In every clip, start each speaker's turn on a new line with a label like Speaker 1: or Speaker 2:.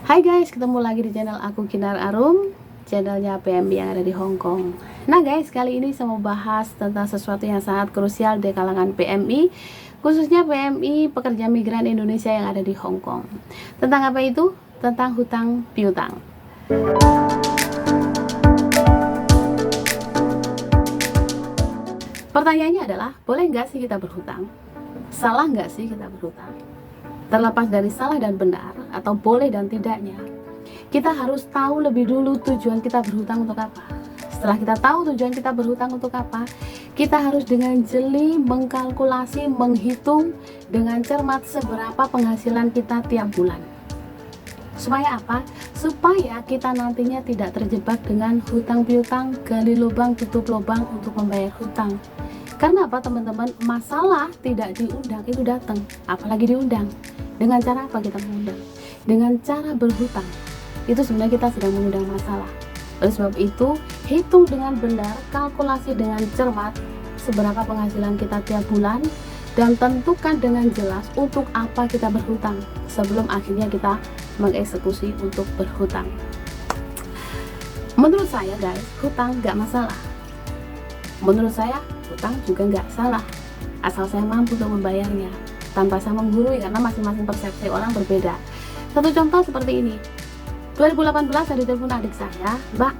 Speaker 1: Hai guys, ketemu lagi di channel aku Kinar Arum, channelnya PMI yang ada di Hong Kong. Nah guys, kali ini saya mau bahas tentang sesuatu yang sangat krusial di kalangan PMI, khususnya PMI pekerja migran Indonesia yang ada di Hong Kong. Tentang apa itu? Tentang hutang piutang. Pertanyaannya adalah, boleh nggak sih kita berhutang? Salah nggak sih kita berhutang? Terlepas dari salah dan benar atau boleh dan tidaknya, kita harus tahu lebih dulu tujuan kita berhutang untuk apa. Setelah kita tahu tujuan kita berhutang untuk apa, kita harus dengan jeli mengkalkulasi, menghitung dengan cermat seberapa penghasilan kita tiap bulan. Supaya apa? Supaya kita nantinya tidak terjebak dengan hutang piutang, gali lubang tutup lubang untuk membayar hutang. Karena apa teman-teman? Masalah tidak diundang itu datang, apalagi diundang. Dengan cara apa kita mengundang? Dengan cara berhutang. Itu sebenarnya kita sedang mengundang masalah. Oleh sebab itu, hitung dengan benar, kalkulasi dengan cermat seberapa penghasilan kita tiap bulan, dan tentukan dengan jelas untuk apa kita berhutang sebelum akhirnya kita mengeksekusi untuk berhutang. Menurut saya guys, hutang nggak masalah. Menurut saya, hutang juga nggak salah, asal saya mampu untuk membayarnya tanpa saya menggurui, karena masing-masing persepsi orang berbeda. Satu contoh seperti ini, 2018 ada telepon adik saya, Mbak,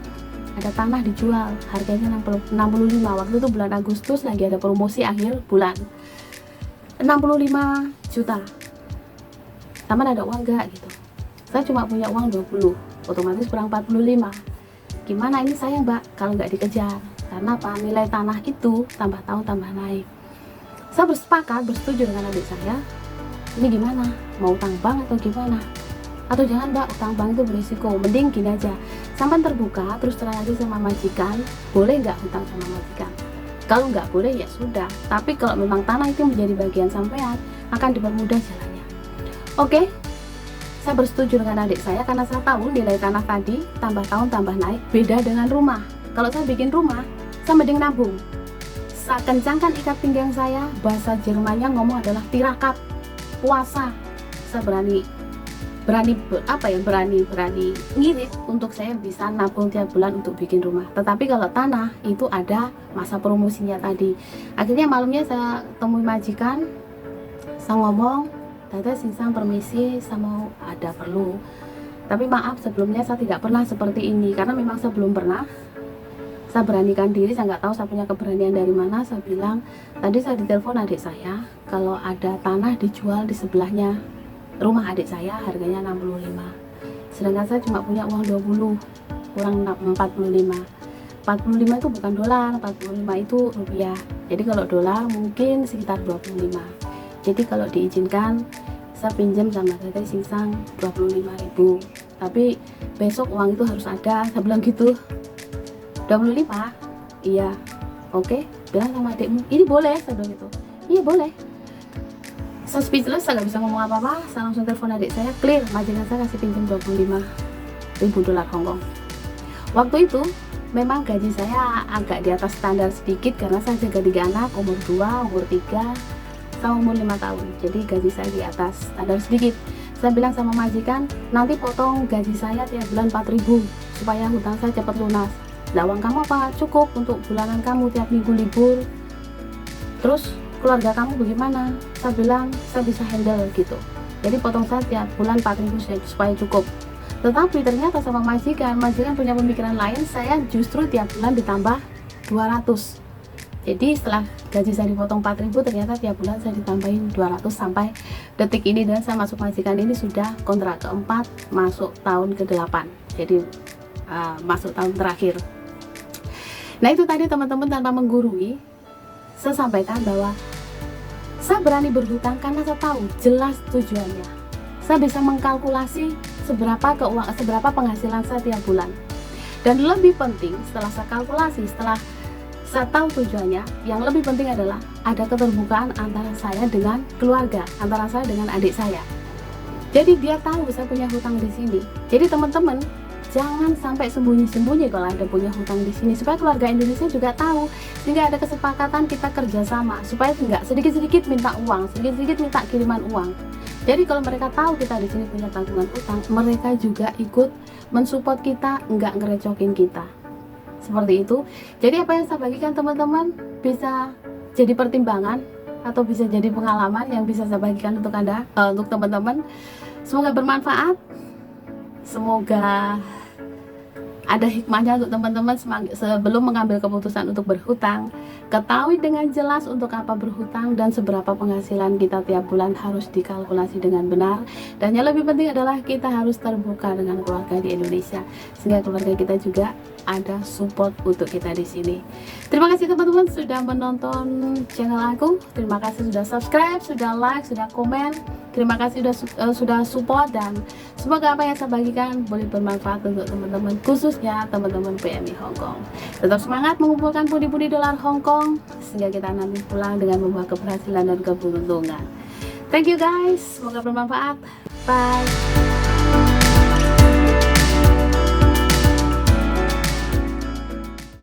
Speaker 1: ada tanah dijual, harganya 65, waktu itu bulan Agustus, lagi ada promosi akhir bulan, 65 juta. Taman ada uang nggak gitu? Saya cuma punya uang 20, otomatis kurang 45. Gimana ini sayang Mbak kalau nggak dikejar? Karena apa? Nilai tanah itu tambah tahun tambah naik. Saya bersetuju dengan adik saya. Ini gimana? Mau utang bank atau gimana? Atau jangan Mbak, utang bank itu berisiko. Mending gini aja, sampai terbuka terus terang aja sama majikan, boleh nggak hutang sama majikan? Kalau nggak boleh ya sudah. Tapi kalau memang tanah itu menjadi bagian sampean, akan dipermudah jalannya. Oke, saya bersetuju dengan adik saya karena saya tahu nilai tanah tadi tambah tahun tambah naik. Beda dengan rumah. Kalau saya bikin rumah, saya mending nabung. Saya kencangkan ikat pinggang saya, bahasa Jermannya ngomong adalah tirakat, puasa. Saya berani ngirit untuk saya bisa nabung tiap bulan untuk bikin rumah. Tetapi kalau tanah itu ada masa promosinya tadi. Akhirnya malamnya saya temui majikan, saya ngomong, Tete singsang permisi, saya mau ada perlu. Tapi maaf sebelumnya saya tidak pernah seperti ini, karena memang saya belum pernah. Saya beranikan diri, saya nggak tahu saya punya keberanian dari mana. Saya bilang, tadi saya ditelepon adik saya, kalau ada tanah dijual di sebelahnya rumah adik saya, harganya 65. Sedangkan saya cuma punya uang 20, kurang 45. 45 itu bukan dolar, 45 itu rupiah. Jadi kalau dolar mungkin sekitar 25. Jadi kalau diizinkan, saya pinjam sama Tete singsang 25.000. Tapi besok uang itu harus ada, saya bilang gitu. 25? Iya. Oke, bilang sama adikmu, ini boleh? Saya bilang gitu. Iya boleh. Saya speechless, saya gak bisa ngomong apa-apa. Saya langsung telepon adik saya, clear, majikan saya kasih pinjam 25.000 dolar Hongkong. Waktu itu memang gaji saya agak di atas standar sedikit, karena saya jaga 3 anak, umur 2, umur 3, sama umur 5 tahun. Jadi gaji saya di atas standar sedikit. Saya bilang sama majikan, nanti potong gaji saya tiap bulan 4.000 supaya hutang saya cepat lunas. Nah, uang kamu apa? Cukup untuk bulanan kamu tiap minggu libur. Terus keluarga kamu bagaimana? Saya bilang saya bisa handle gitu. Jadi potong saya tiap bulan 4.000 supaya cukup. Tetapi ternyata sama majikan punya pemikiran lain. Saya justru tiap bulan ditambah 200. Jadi setelah gaji saya dipotong 4.000, ternyata tiap bulan saya ditambahin 200 sampai detik ini. Dan saya masuk majikan ini sudah kontrak keempat, masuk tahun ke-8. Jadi masuk tahun terakhir. Nah itu tadi teman-teman, tanpa menggurui, saya sampaikan bahwa saya berani berhutang karena saya tahu jelas tujuannya. Saya bisa mengkalkulasi seberapa penghasilan saya tiap bulan. Dan lebih penting, setelah saya kalkulasi, setelah saya tahu tujuannya, yang lebih penting adalah ada keterbukaan antara saya dengan keluarga, antara saya dengan adik saya. Jadi dia tahu saya punya hutang di sini. Jadi teman-teman, jangan sampai sembunyi-sembunyi kalau ada punya hutang di sini, supaya keluarga Indonesia juga tahu, sehingga ada kesepakatan kita kerjasama, supaya nggak sedikit-sedikit minta uang, sedikit-sedikit minta kiriman uang. Jadi kalau mereka tahu kita di sini punya tanggungan utang, mereka juga ikut mensupport kita, nggak ngerecokin kita. Seperti itu. Jadi apa yang saya bagikan teman-teman bisa jadi pertimbangan atau bisa jadi pengalaman yang bisa saya bagikan untuk Anda, untuk teman-teman. Semoga bermanfaat. Semoga ada hikmahnya untuk teman-teman sebelum mengambil keputusan untuk berhutang. Ketahui dengan jelas untuk apa berhutang dan seberapa penghasilan kita tiap bulan harus dikalkulasi dengan benar. Dan yang lebih penting adalah kita harus terbuka dengan keluarga di Indonesia, sehingga keluarga kita juga ada support untuk kita di sini. Terima kasih teman-teman sudah menonton channel aku. Terima kasih sudah subscribe, sudah like, sudah komen. Terima kasih sudah support, dan semoga apa yang saya bagikan boleh bermanfaat untuk teman-teman, khususnya teman-teman PMI Hong Kong. Tetap semangat mengumpulkan pundi-pundi dolar Hong Kong sehingga kita nanti pulang dengan membawa keberhasilan dan keberuntungan. Thank you guys, semoga bermanfaat. Bye.